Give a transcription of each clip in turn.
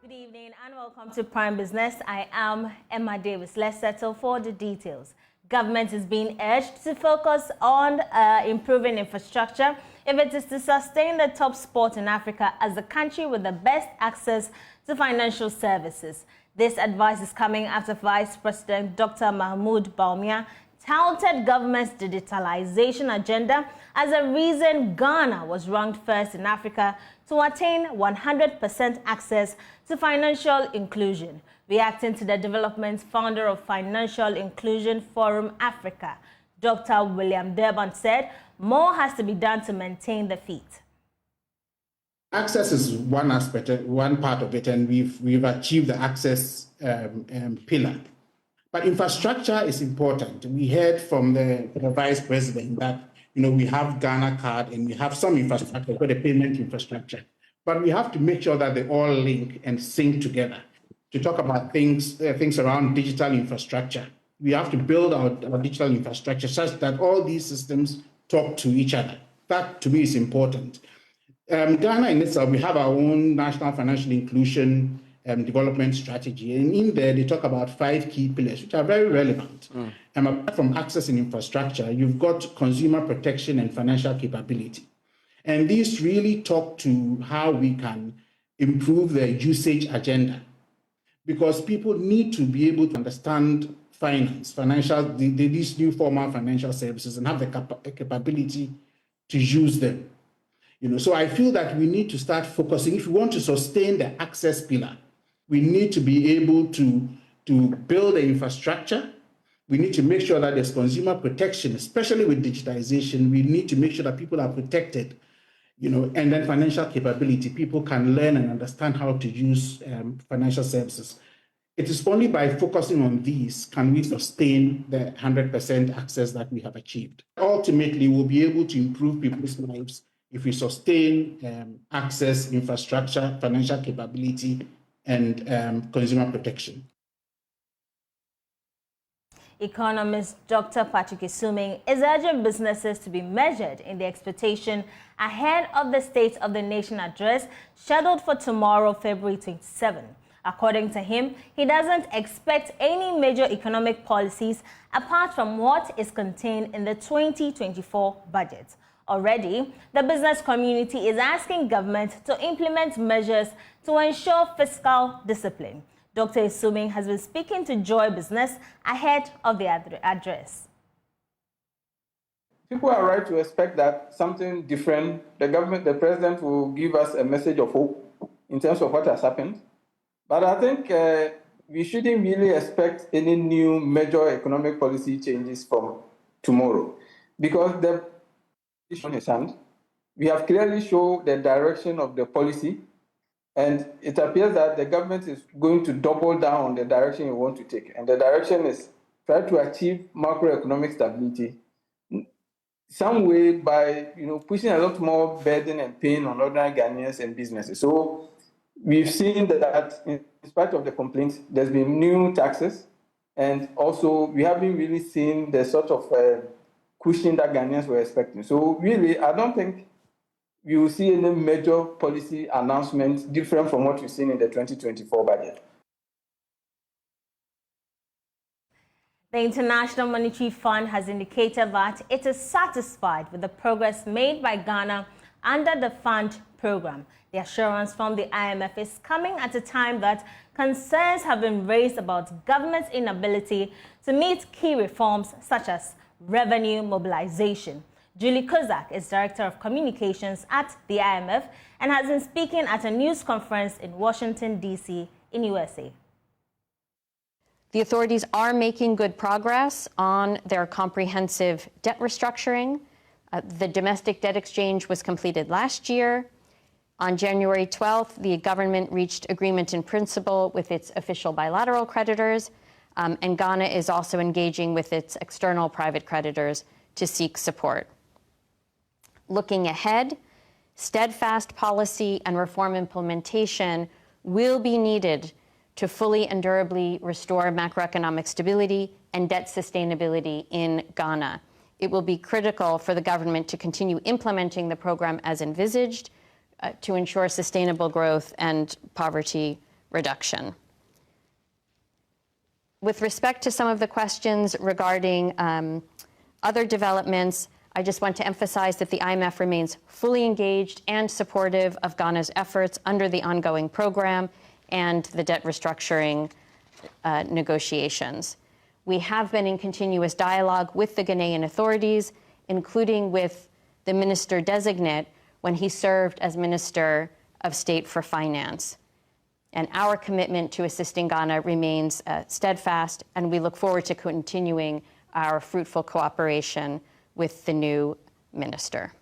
Good evening and welcome to Prime Business. I am Emma Davis. Let's settle for the details. Government is being urged to focus on improving infrastructure if it is to sustain the top spot in Africa as the country with the best access to financial services. This advice is coming after Vice President Dr. Mahmoud Bawumia touted government's digitalization agenda as a reason Ghana was ranked first in Africa to attain 100% access to financial inclusion. Reacting to the developments, founder of Financial Inclusion Forum Africa, Dr. William Durban, said more has to be done to maintain the feat. Access is one aspect, one part of it, and we've achieved the access pillar. But infrastructure is important. We heard from the Vice President that we have Ghana card and we have some infrastructure, the payment infrastructure. But we have to make sure that they all link and sync together. To talk about things around digital infrastructure, we have to build our digital infrastructure such that all these systems talk to each other. That, to me, is important. Ghana in itself, we have our own national financial inclusion development strategy. And in there, they talk about 5 key pillars, which are very relevant. Apart from access and infrastructure, you've got consumer protection and financial capability. And these really talk to how we can improve the usage agenda, because people need to be able to understand these new formal financial services and have the capability to use them. So I feel that we need to start focusing. If we want to sustain the access pillar, we need to be able to build the infrastructure. We need to make sure that there's consumer protection, especially with digitization. We need to make sure that people are protected, and then financial capability. People can learn and understand how to use financial services. It is only by focusing on these can we sustain the 100% access that we have achieved. Ultimately, we'll be able to improve people's lives if we sustain access, infrastructure, financial capability, and consumer protection. Economist Dr. Patrick Isuming is urging businesses to be measured in the expectation ahead of the State of the Nation address scheduled for tomorrow, February 27. According to him, he doesn't expect any major economic policies apart from what is contained in the 2024 budget. Already, the business community is asking government to implement measures to ensure fiscal discipline. Dr. Isuming has been speaking to Joy Business ahead of the address. People are right to expect that something different, the president will give us a message of hope in terms of what has happened. But I think we shouldn't really expect any new major economic policy changes from tomorrow, because the in his hand, we have clearly shown the direction of the policy, and it appears that the government is going to double down on the direction we want to take. And the direction is try to achieve macroeconomic stability some way by pushing a lot more burden and pain on ordinary Ghanaians and businesses. So we've seen that in spite of the complaints, there's been new taxes, and also we haven't really seen the sort of cushion that Ghanaians were expecting. So really, I don't think we will see any major policy announcements different from what we've seen in the 2024 budget. The International Monetary Fund has indicated that it is satisfied with the progress made by Ghana under the fund program. The assurance from the IMF is coming at a time that concerns have been raised about government's inability to meet key reforms such as revenue mobilization. Julie Kozak is Director of Communications at the IMF and has been speaking at a news conference in Washington, D.C. in USA. The authorities are making good progress on their comprehensive debt restructuring. The domestic debt exchange was completed last year. On January 12th, the government reached agreement in principle with its official bilateral creditors, and Ghana is also engaging with its external private creditors to seek support. Looking ahead, steadfast policy and reform implementation will be needed to fully and durably restore macroeconomic stability and debt sustainability in Ghana. It will be critical for the government to continue implementing the program as envisaged to ensure sustainable growth and poverty reduction. With respect to some of the questions regarding other developments, I just want to emphasize that the IMF remains fully engaged and supportive of Ghana's efforts under the ongoing program and the debt restructuring negotiations. We have been in continuous dialogue with the Ghanaian authorities, including with the minister designate when he served as Minister of State for Finance. And our commitment to assisting Ghana remains steadfast, and we look forward to continuing our fruitful cooperation with the new minister.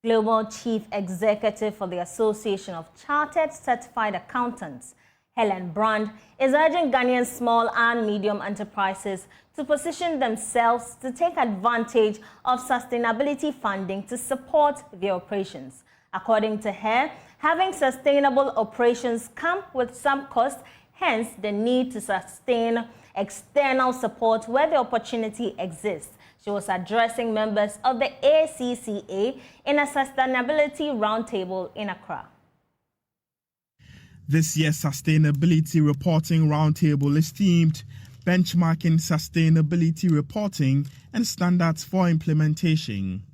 Global Chief Executive for the Association of Chartered Certified Accountants, Helen Brand, is urging Ghanaian small and medium enterprises to position themselves to take advantage of sustainability funding to support their operations. According to her, having sustainable operations come with some cost, hence the need to sustain external support where the opportunity exists. She was addressing members of the ACCA in a sustainability roundtable in Accra. This year's Sustainability Reporting Roundtable is themed Benchmarking Sustainability Reporting and Standards for Implementation.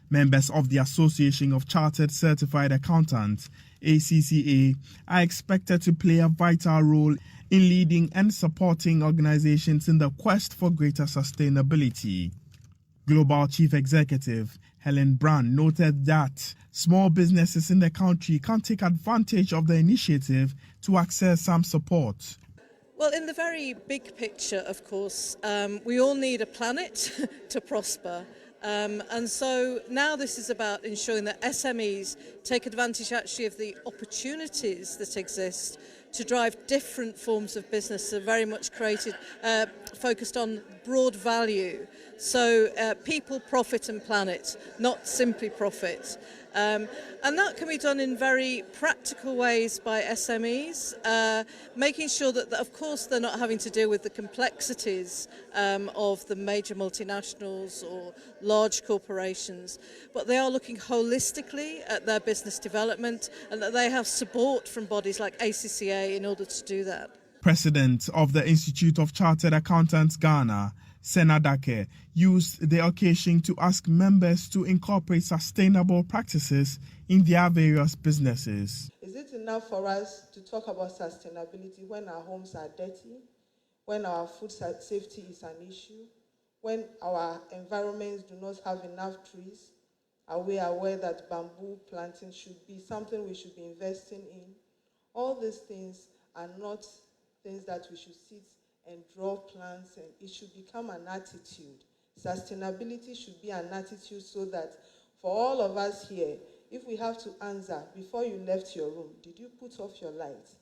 Members of the Association of Chartered Certified Accountants, ACCA, are expected to play a vital role in leading and supporting organizations in the quest for greater sustainability. Global Chief Executive Helen Brand noted that small businesses in the country can take advantage of the initiative to access some support. Well, in the very big picture, of course, we all need a planet to prosper. And so now this is about ensuring that SMEs take advantage actually of the opportunities that exist to drive different forms of business that are very much focused on broad value. So people, profit and planet, not simply profit. And that can be done in very practical ways by SMEs, making sure that, of course, they're not having to deal with the complexities of the major multinationals or large corporations, but they are looking holistically at their business development and that they have support from bodies like ACCA in order to do that. President of the Institute of Chartered Accountants Ghana, Senadake, used the occasion to ask members to incorporate sustainable practices in their various businesses. Is it enough for us to talk about sustainability when our homes are dirty, when our food safety is an issue, when our environments do not have enough trees? Are we aware that bamboo planting should be something we should be investing in? All these things are not things that we should sit and draw plans, and it should become an attitude. Sustainability should be an attitude so that for all of us here, if we have to answer before you left your room, did you put off your lights?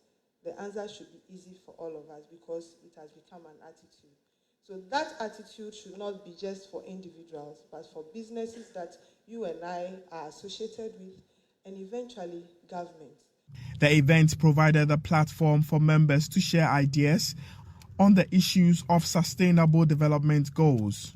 The answer should be easy for all of us because it has become an attitude. So that attitude should not be just for individuals, but for businesses that you and I are associated with, and eventually government. The event provided a platform for members to share ideas on the issues of sustainable development goals.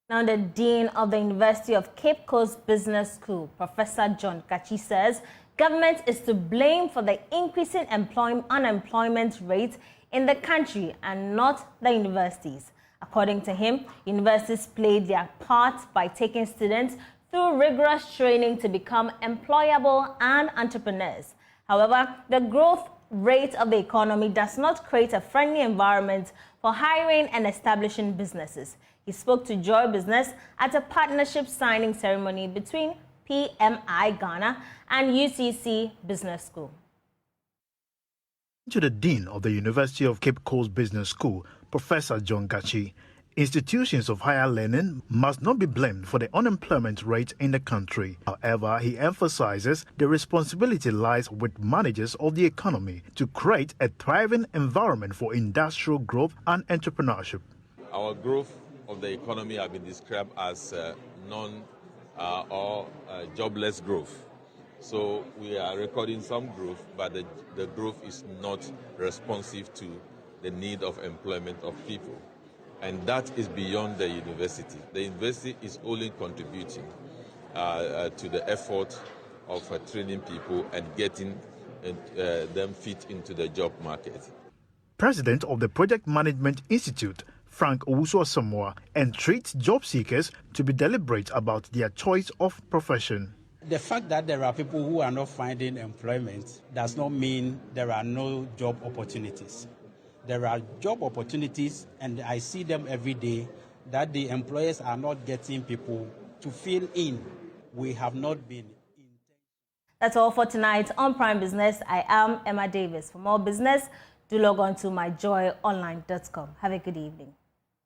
Now, the Dean of the University of Cape Coast Business School, Professor John Gatsi, says government is to blame for the increasing unemployment rate in the country and not the universities. According to him, universities played their part by taking students through rigorous training to become employable and entrepreneurs. However, the growth rate of the economy does not create a friendly environment for hiring and establishing businesses. He spoke to Joy Business at a partnership signing ceremony between PMI Ghana and UCC Business School. To the Dean of the University of Cape Coast Business School, Professor John Gatsi, institutions of higher learning must not be blamed for the unemployment rate in the country. However, he emphasizes the responsibility lies with managers of the economy to create a thriving environment for industrial growth and entrepreneurship. Our growth of the economy has been described as jobless growth. So we are recording some growth, but the growth is not responsive to the need of employment of people. And that is beyond the university. The university is only contributing to the effort of training people and getting them fit into the job market. President of the Project Management Institute, Frank Owusu-Asamoah, entreats job seekers to be deliberate about their choice of profession. The fact that there are people who are not finding employment does not mean there are no job opportunities. There are job opportunities, and I see them every day, that the employers are not getting people to fill in. We have not been. That's all for tonight on Prime Business. I am Emma Davis. For more business, do log on to myjoyonline.com. Have a good evening.